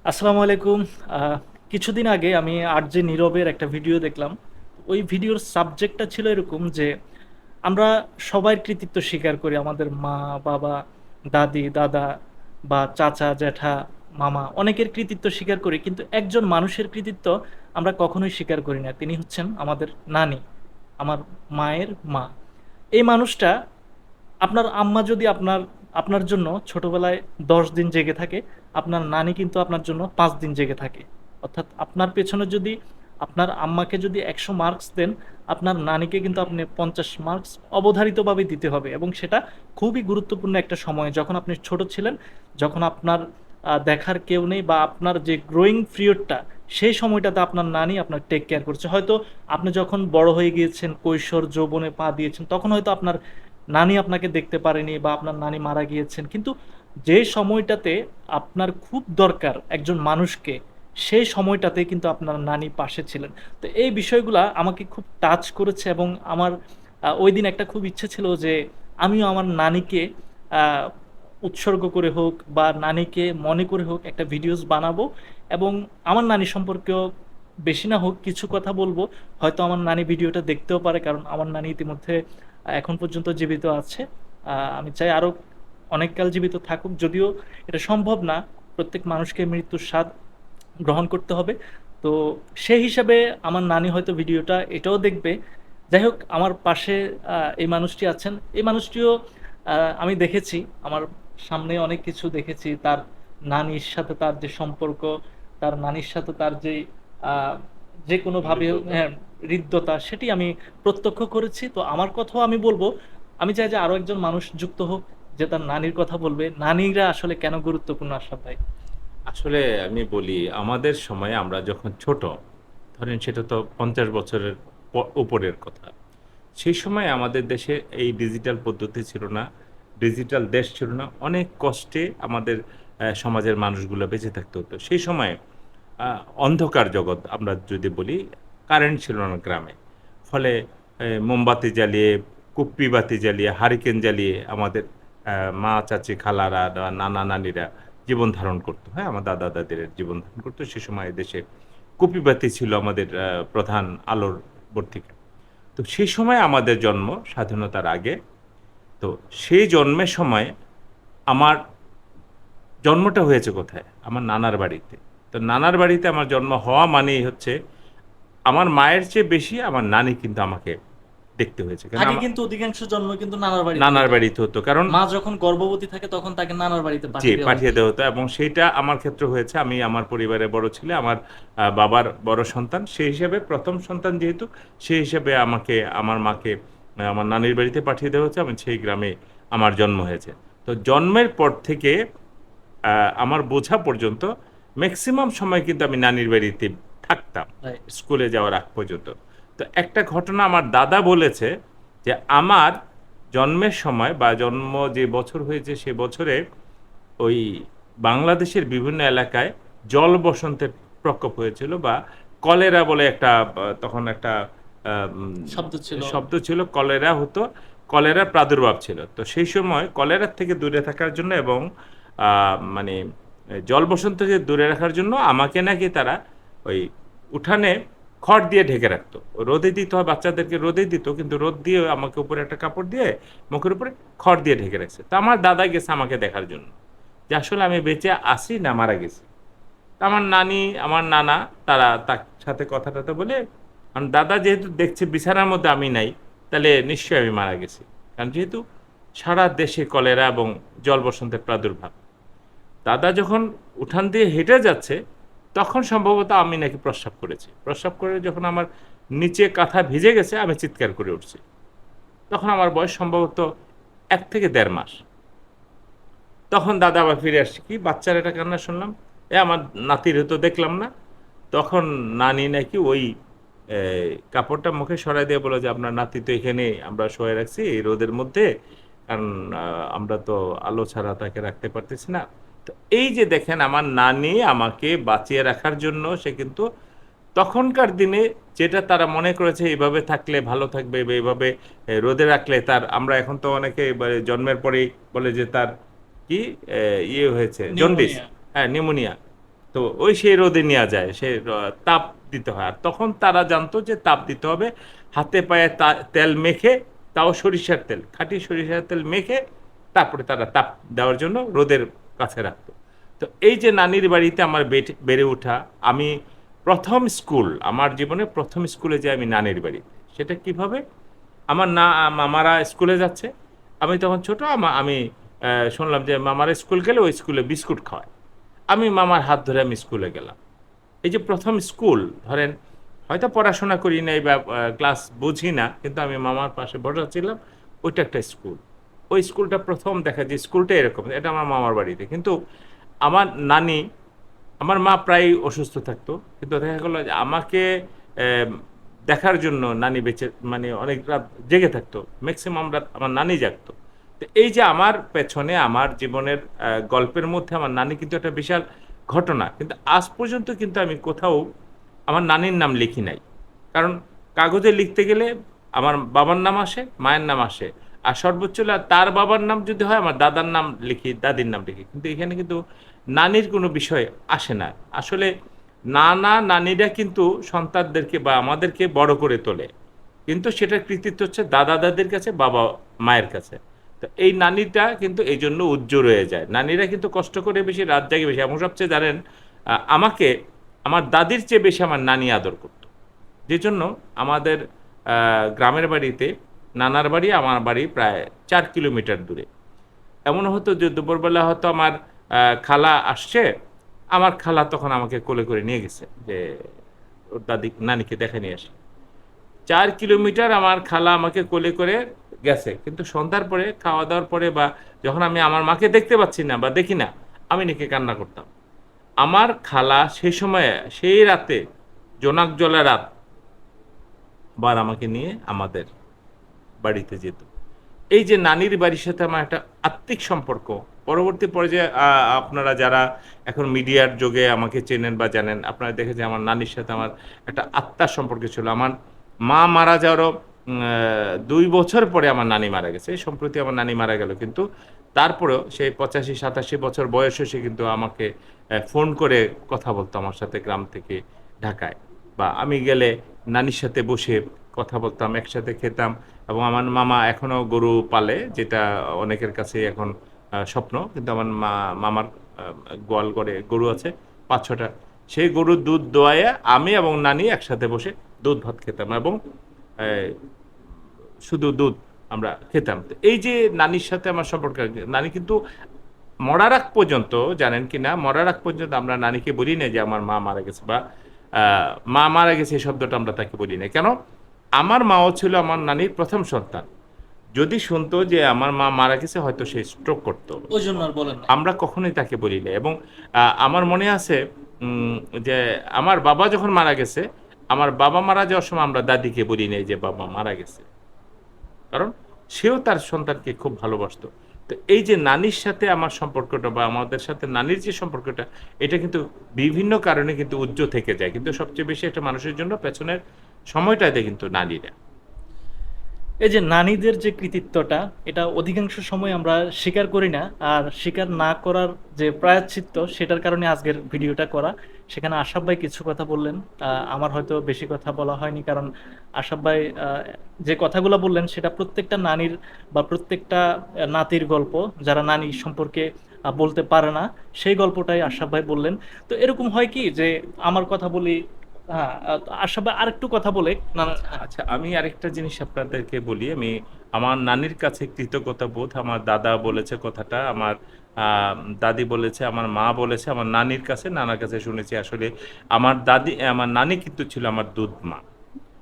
আসসালামু আলাইকুম। কিছুদিন আগে আমি আরজে নীরবের একটা ভিডিও দেখলাম। ওই ভিডিওর সাবজেক্টটা ছিল এরকম যে, আমরা সবাই কৃতিত্ব স্বীকার করি। আমাদের মা, বাবা, দাদি, দাদা বা চাচা, জ্যাঠা, মামা অনেকের কৃতিত্ব স্বীকার করি। কিন্তু একজন মানুষের কৃতিত্ব আমরা কখনোই স্বীকার করি না। তিনি হচ্ছেন আমাদের নানি, আমার মায়ের মা। এই মানুষটা আপনার আম্মা যদি আপনার জন্য ছোটবেলায় 10 দিন জেগে থাকে, আপনার নানি কিন্তু আপনার জন্য 5 দিন জেগে থাকে। অর্থাৎ আপনার পেছনে যদি আপনার আম্মাকে যদি 100 মার্কস দেন, আপনার নানিকে কিন্তু আপনি 50 মার্কস অবধারিতভাবে দিতে হবে, এবং সেটা খুবই গুরুত্বপূর্ণ একটা সময় যখন আপনি ছোট ছিলেন, যখন আপনার দেখার কেউ নেই, বা আপনার যে গ্রোয়িং পিরিয়ডটা, সেই সময়টাতে আপনার নানি আপনার টেক কেয়ার করছে। হয়তো আপনি যখন বড় হয়ে গিয়েছেন, কৈশোর যৌবনে পা দিয়েছেন, তখন হয়তো আপনার নানি আপনাকে দেখতে পারেনি, বা আপনার নানি মারা গিয়েছেন, কিন্তু যে সময়টাতে আপনার খুব দরকার একজন মানুষকে, সেই সময়টাতে কিন্তু আপনার নানি পাশে ছিলেন। তো এই বিষয়গুলা আমাকে খুব টাচ করেছে, এবং আমার ওই দিন একটা খুব ইচ্ছে ছিল যে আমিও আমার নানিকে আহ, উৎসর্গ করে হোক বা নানিকে মনে করে হোক একটা ভিডিওস বানাবো, এবং আমার নানি সম্পর্কেও বেশি না হোক কিছু কথা বলবো। হয়তো আমার নানি ভিডিওটা দেখতেও পারে, কারণ আমার নানি ইতিমধ্যে এখন পর্যন্ত জীবিত আছে। আমি চাই আরো অনেক কাল জীবিত থাকুক, যদিও এটা সম্ভব না। প্রত্যেক মানুষকে মৃত্যুর স্বাদ গ্রহণ করতে হবে। তো সেই হিসাবে আমার নানি হয়তো ভিডিওটা এটাও দেখবে। যাই হোক, আমার পাশে এই মানুষটি আছেন। এই মানুষটিও আমি দেখেছি, আমার সামনে অনেক কিছু দেখেছি। তার নানির সাথে তার যে সম্পর্ক, তার নানির সাথে তার যে আহ, যে কোনো ভাবে হৃদ্যতা। হ্যাঁ, হৃদ্যতা, সেটি আমি প্রত্যক্ষ করেছি। তো আমার কথাও আমি বলবো। আমি চাই যে আরো একজন মানুষ যুক্ত হোক, যে তার নানির কথা বলবে। নানিরা আসলে কেন গুরুত্বপূর্ণ, আশরাফ ভাই? আসলে আমি বলি, আমাদের সময়ে আমরা যখন ছোট, ধরেন সেটা তো 50 বছরের উপরের কথা। সেই সময় আমাদের দেশে এই ডিজিটাল পদ্ধতি ছিল না, ডিজিটাল দেশ ছিল না। অনেক কষ্টে আমাদের সমাজের মানুষগুলো বেঁচে থাকতে হতো সেই সময়ে। অন্ধকার জগৎ আমরা যদি বলি, কারেন্ট ছিল না গ্রামে। ফলে মোমবাতি জ্বালিয়ে, কুপ্পি বাতি জ্বালিয়ে, হারিকেন জ্বালিয়ে আমাদের মা, চাচি, খালারা, নানা নানিরা জীবন ধারণ করতো। হ্যাঁ, আমার দাদা দাদির জীবন ধারণ করতো। সে সময় দেশে কুপি বাতি ছিল আমাদের প্রধান আলোর বর্তিকা। তো সেই সময় আমাদের জন্ম স্বাধীনতার আগে। তো সেই জন্মের সময় আমার জন্মটা হয়েছে কোথায়? আমার নানার বাড়িতে। তো নানার বাড়িতে আমার জন্ম হওয়া মানেই হচ্ছে আমার মায়ের চেয়ে বেশি আমার নানি কিন্তু আমাকে দেখতে হয়েছে। কেন আগে কিন্তু অধিকাংশ জন্ম কিন্তু নানার বাড়িতে নানার হতো। বাড়িতে হতো। কারণ মা যখন গর্ভবতী থাকে তখন তাকে নানার বাড়িতে জি, পাঠিয়ে দেওয়া পাঠিয়ে হতো। দেওয়া হতো এবং সেইটা আমার ক্ষেত্রে হয়েছে। আমি আমার পরিবারের বড় ছেলে, আমার বাবার বড় সন্তান। সেই হিসেবে ১ম সন্তান যেহেতু, সেই হিসেবে আমাকে, আমার মাকে আমার নানির বাড়িতে পাঠিয়ে দেওয়া হয়েছে এবং সেই গ্রামে আমার জন্ম হয়েছে। তো জন্মের পর থেকে আ আমার বোঝা পর্যন্ত মেক্সিমাম সময় কিন্তু আমি নানির বাড়িতে থাকতাম, রাইট। স্কুলে যাওয়ার আগ পর্যন্ত। তো একটা ঘটনা আমার দাদা বলেছে যে, আমার জন্মের সময় বা জন্ম যে বছর হয়েছে সে বছরে ওই বাংলাদেশের বিভিন্ন এলাকায় জল বসন্তের প্রকোপ হয়েছিল বা কলেরা বলে একটা তখন একটা শব্দ ছিল। শব্দ ছিল, কলেরা হতো, কলেরার প্রাদুর্ভাব ছিল। তো সেই সময় কলেরার থেকে দূরে থাকার জন্য এবং মানে জল বসন্ত থেকে দূরে রাখার জন্য আমাকে নাকি তারা ওই উঠানে খড় দিয়ে ঢেকে রাখতো। রোদে দিত হয়, বাচ্চাদেরকে রোদে দিত, কিন্তু রোদ দিয়ে আমাকে উপরে একটা কাপড় দিয়ে মুখের উপরে খড় দিয়ে ঢেকে রাখছে। তো আমার দাদা গেছে আমাকে দেখার জন্য যে আসলে আমি বেঁচে আছি না মারা গেছি। তা আমার নানি, আমার নানা তারা তার সাথে কথা-টথা বলে, কারণ দাদা যেহেতু দেখছে বিছানার মধ্যে আমি নাই, তাহলে নিশ্চয়ই আমি মারা গেছি। কারণ যেহেতু সারা দেশে কলেরা এবং জল বসন্তের প্রাদুর্ভাব। দাদা যখন উঠান দিয়ে হেঁটে যাচ্ছে, তখন সম্ভবত আমি নাকি প্রস্রাব করেছি। প্রস্রাব করে যখন আমার নিচে কাঁথা ভিজে গেছে, আমি চিৎকার করে উঠছি। তখন আমার বয়স সম্ভবত ১ থেকে ১.৫ মাস। তখন দাদা আবার ফিরে আসছে। "কি বাচ্চার এটা কান্না শুনলাম? আমার নাতিরে তো দেখলাম না।" তখন নানি নাকি ওই এ কাপড়টা মুখে সরায় দিয়ে বলল যে, "আপনার নাতি তো এখানে আমরা শোয়ায় রাখছি এই রোদের মধ্যে। কারণ আ আমরা তো আলো ছাড়া তাকে রাখতে পারতেছি না।" তো এই যে দেখেন, আমার নানি আমাকে বাঁচিয়ে রাখার জন্য সে কিন্তু তখনকার দিনে যেটা তারা মনে করেছে এভাবে থাকলে ভালো থাকবে বা এভাবে রোদে রাখলে তার, আমরা এখন তো অনেকে জন্মের পরেই বলে যে তার কি ইয়ে হয়েছে জন্ডিস, নিউমোনিয়া। হ্যাঁ, নিউমোনিয়া। তো ওই সেই রোদে নেওয়া যায়, তাপ দিতে হয়। আর তখন তারা জানতো যে তাপ দিতে হবে হাতে পায়ে তেল মেখে, তাও সরিষার তেল, খাঁটি সরিষার তেল মেখে তারপরে তারা তাপ দেওয়ার জন্য রোদের কাছে রাখতো। তো এই যে নানির বাড়িতে আমার বেড়ে ওঠা, আমি প্রথম স্কুল, আমার জীবনে প্রথম স্কুলে যাই আমি নানির বাড়িতে। সেটা কিভাবে? আমার মামারা স্কুলে যাচ্ছে, আমি তখন ছোট, আমি শুনলাম যে মামারা স্কুল গেলে ওই স্কুলে বিস্কুট খাওয়ায়। আমি মামার হাত ধরে আমি স্কুলে গেলাম। এই যে প্রথম স্কুল, ধরেন হয়তো পড়াশোনা করি নাই বা ক্লাস বুঝি না, কিন্তু আমি মামার পাশে বসা ছিলাম, ওইটা একটা স্কুল। ওই স্কুলটা প্রথম দেখা যে স্কুলটা এরকম, এটা আমার মামার বাড়িতে। কিন্তু আমার নানি, আমার মা প্রায়ই অসুস্থ থাকতো, কিন্তু দেখা গেল যে আমাকে এম, দেখার জন্য নানি বেঁচে, মানে অনেক রাত জেগে থাকতো, ম্যাক্সিমাম রাত আমার নানি জাগতো। তো এই যে আমার পেছনে আমার জীবনের গল্পের মধ্যে আমার নানি কিন্তু একটা বিশাল ঘটনা, কিন্তু আজ পর্যন্ত কিন্তু আমি কোথাও আমার নানির নাম লিখি নাই। কারণ কাগজে লিখতে গেলে আমার বাবার নাম আসে, মায়ের নাম আসে, আর সর্বোচ্চ হলে তার বাবার নাম যদি হয় আমার দাদার নাম লিখি, দাদির নাম লিখি, কিন্তু এখানে কিন্তু নানির কোনো বিষয় আসে না। আসলে নানা নানিরা কিন্তু সন্তানদেরকে বা আমাদেরকে বড় করে তোলে, কিন্তু সেটার কৃতিত্ব হচ্ছে দাদা দাদির কাছে, বাবা মায়ের কাছে। তো এই নানিটা কিন্তু এই জন্য উজ্জ্বল হয়ে যায়। নানিরা কিন্তু কষ্ট করে বেশি, রাত জাগে বেশি, এবং সবচেয়ে জানেন আমাকে আমার দাদির চেয়ে বেশি আমার নানি আদর করত। যে জন্য আমাদের গ্রামের বাড়িতে নানার বাড়ি আমার বাড়ি প্রায় 4 কিলোমিটার দূরে। এমন হতো যে দুপুরবেলা হয়তো আমার খালা আসছে, আমার খালা তখন আমাকে কোলে করে নিয়ে গেছে যে ওর দাদি নানিকে দেখে নিয়ে আসে। 4 কিলোমিটার আমার খালা আমাকে কোলে করে গেছে, কিন্তু সন্ধ্যার পরে খাওয়া দাওয়ার পরে বা যখন আমি আমার মাকে দেখতে পাচ্ছি না বা দেখি না, আমি নাকি কান্না করতাম। আমার খালা সেই সময়ে, সেই রাতে, জোনাক জলা রাত, আবার আমাকে নিয়ে আমাদের বাড়িতে যেত। এই যে নানির বাড়ির সাথে আমার একটা আত্মিক সম্পর্ক, পরবর্তী পর্যায়ে আপনারা যারা এখন মিডিয়ার যুগে আমাকে চেনেন বা জানেন, আপনারা দেখেছেন আমার নানির সাথে আমার একটা আত্মার সম্পর্ক ছিল। আমার মা মারা যাওয়ারও 2 বছর পরে আমার নানি মারা গেছে। সম্প্রতি আমার নানি মারা গেল, কিন্তু তারপরেও সেই 85-87 বছর বয়সে সে কিন্তু আমাকে ফোন করে কথা বলতো আমার সাথে, গ্রাম থেকে ঢাকায়। বা আমি গেলে নানির সাথে বসে কথা বলতাম, একসাথে খেতাম। এবং আমার মামা এখনো গরু পালে, যেটা অনেকের কাছে এখন স্বপ্ন, কিন্তু আমার মামার গোয়াল ঘরে গরু আছে 5-6টা। সেই গরুর দুধ দোয়াইয়া আমি এবং নানি একসাথে বসে দুধ ভাত খেতাম, এবং আহ, শুধু দুধ আমরা খেতাম। তো এই যে নানির সাথে আমার সম্পর্ক, নানি কিন্তু মরার আগ পর্যন্ত, জানেন কি না, মরার আগ পর্যন্ত আমরা নানিকে বলি না যে আমার মা মারা গেছে বা মা মারা গেছে, এই শব্দটা আমরা তাকে বলি না। কেন? আমার মাও ছিল আমার নানির প্রথম সন্তান। যদি শুনতো যে আমার মা মারা গেছে, হয়তো সে স্ট্রোক করতো। ওই জন্য আর বলেন না। আমরা কখনোই তাকে বলি না। এবং আমার মনে আছে উম, যে আমার বাবা যখন মারা গেছে, আমার বাবা মারা যাওয়ার সময় আমরা দাদিকে বলি নাই যে বাবা মারা গেছে, কারণ সেও তার সন্তানকে খুব ভালোবাসতো। তো এই যে নানির সাথে আমার সম্পর্কটা বা আমাদের সাথে নানির যে সম্পর্কটা, এটা কিন্তু বিভিন্ন কারণে কিন্তু উজ্জ্বল থেকে যায়, কিন্তু সবচেয়ে বেশি একটা মানুষের জন্য পেছনের সময়টাতে কিন্তু নারীরা। এই যে নারীদের যে কৃতিত্বটা, এটা অধিকাংশ সময় আমরা স্বীকার করি না। আর স্বীকার না করার যে প্রায়শ্চিত্ত, সেটার কারণে আজকের ভিডিওটা করা। সেখানে আশাব ভাই কিছু কথা বললেন, আমার হয়তো বেশি কথা বলা হয়নি, কারণ আশাব ভাই যে কথাগুলো বললেন সেটা প্রত্যেকটা নারীর বা প্রত্যেকটা নাতির গল্প, যারা নারী সম্পর্কে বলতে পারে না, সেই গল্পটাই আশাব ভাই বললেন। তো এরকম হয় কি যে আমার কথা বলি, হ্যাঁ, আশাব ভাই আরেকটু কথা বলে না। আচ্ছা, আমি আরেকটা জিনিস আপনাদেরকে বলি। আমি আমার নানির কাছে কৃতজ্ঞতা বোধ, আমার দাদা বলেছে কথাটা, আমার দাদি বলেছে, আমার মা বলেছে, আমার নানির কাছে, নানার কাছে শুনেছি। আসলে আমার দাদি, আমার নানি কিন্তু ছিল আমার দুধ মা।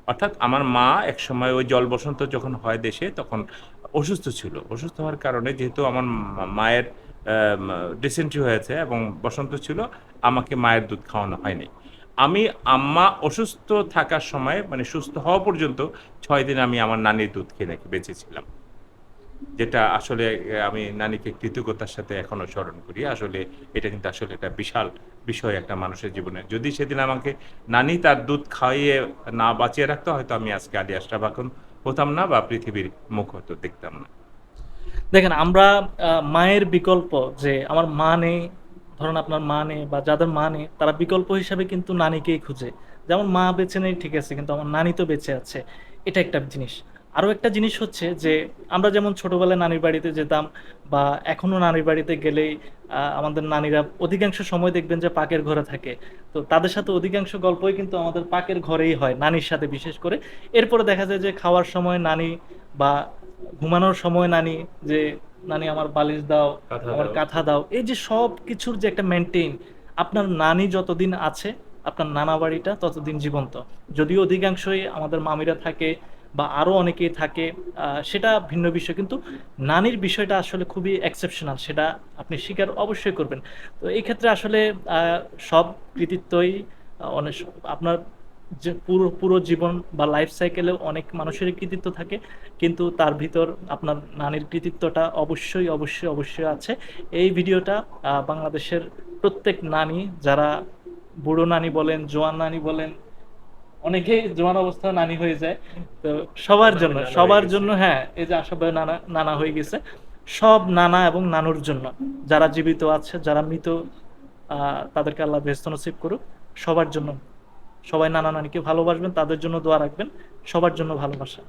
অর্থাৎ আমার মা একসময় ওই জল বসন্ত যখন হয় দেশে, তখন অসুস্থ ছিল। অসুস্থ হওয়ার কারণে, যেহেতু আমার মায়ের ডিসেন্ট্রি হয়েছে এবং বসন্ত ছিল, আমাকে মায়ের দুধ খাওয়ানো হয়নি। আমি আম্মা অসুস্থ থাকার সময়, মানে সুস্থ হওয়া পর্যন্ত 6 দিন আমি আমার নানির দুধ খেয়ে নাকি বেঁচেছিলাম। যেটা আসলে আমি নানিকে কৃতজ্ঞতার সাথে এখনো স্মরণ করি। আসলে এটা কিন্তু আসলে একটা বিশাল বিষয় একটা মানুষের জীবনে। যদি সেদিন আমাকে নানি তার দুধ খাইয়ে না বাঁচিয়ে রাখতো, হয়তো আমি আজকে আলী আশরাফ এখন হতাম না বা পৃথিবীর মুখ হয়তো দেখতাম না। দেখেন, আমরা মায়ের বিকল্প, যে আমার মা নেই, ধরুন আপনার মা নেই বা যাদের মা নেই তারা বিকল্প হিসাবে কিন্তু নানিকেই খুঁজে। যেমন মা বেঁচে নেই ঠিক আছে, কিন্তু আমার নানি তো বেঁচে আছে। এটা একটা জিনিস। আরো একটা জিনিস হচ্ছে যে আমরা যেমন ছোটবেলায় নানির বাড়িতে যেতাম বা এখনো নানির বাড়িতে গেলেই আমাদের নানিরা অধিকাংশ সময় দেখবেন যে পাকের ঘরে থাকে। তো তাদের সাথে অধিকাংশ গল্পই কিন্তু আমাদের পাকের ঘরেই হয়, নানির সাথে বিশেষ করে। এরপরে দেখা যায় যে খাওয়ার সময় নানি বা ঘুমানোর সময় নানি, যে নানি আমার বালিশ দাও, কথা আমার দাও। কাঁথা দাও, এই যে সব কিছুর যে একটা মেনটেন, আপনার নানি যতদিন আছে আপনার নানা বাড়িটা ততদিন জীবন্ত। যদিও অধিকাংশই আমাদের মামিরা থাকে বা আরো অনেকেই থাকে, সেটা ভিন্ন বিষয়, কিন্তু নানির বিষয়টা আসলে খুবই এক্সেপশনাল, সেটা আপনি স্বীকার অবশ্যই করবেন। তো এই ক্ষেত্রে আসলে সব কৃতিত্বই অনেক আপনার যে পুরো পুরো জীবন বা লাইফ সাইকেলেও অনেক মানুষেরই কৃতিত্ব থাকে, কিন্তু তার ভিতর আপনার নানির কৃতিত্বটা অবশ্যই অবশ্যই অবশ্যই আছে। এই ভিডিওটা বাংলাদেশের প্রত্যেক নানি, যারা বুড়ো নানি বলেন, জোয়ান নানি বলেন, অনেকেই জোয়ান অবস্থায় নানি হয়ে যায়, তো সবার আমার জন্য নানা হয়ে সবার গেছে। জন্য, হ্যাঁ, এই যে আশা ভাই নানা নানা হয়ে গেছে, সব নানা এবং নানুর জন্য, যারা জীবিত আছে যারা মৃত, তাদেরকে আল্লাহ বেহেশত নসিব করুক। সবার জন্য, সবাই নানা নানিকে ভালোবাসবেন, তাদের জন্য দোয়া রাখবেন, সবার জন্য ভালোবাসা।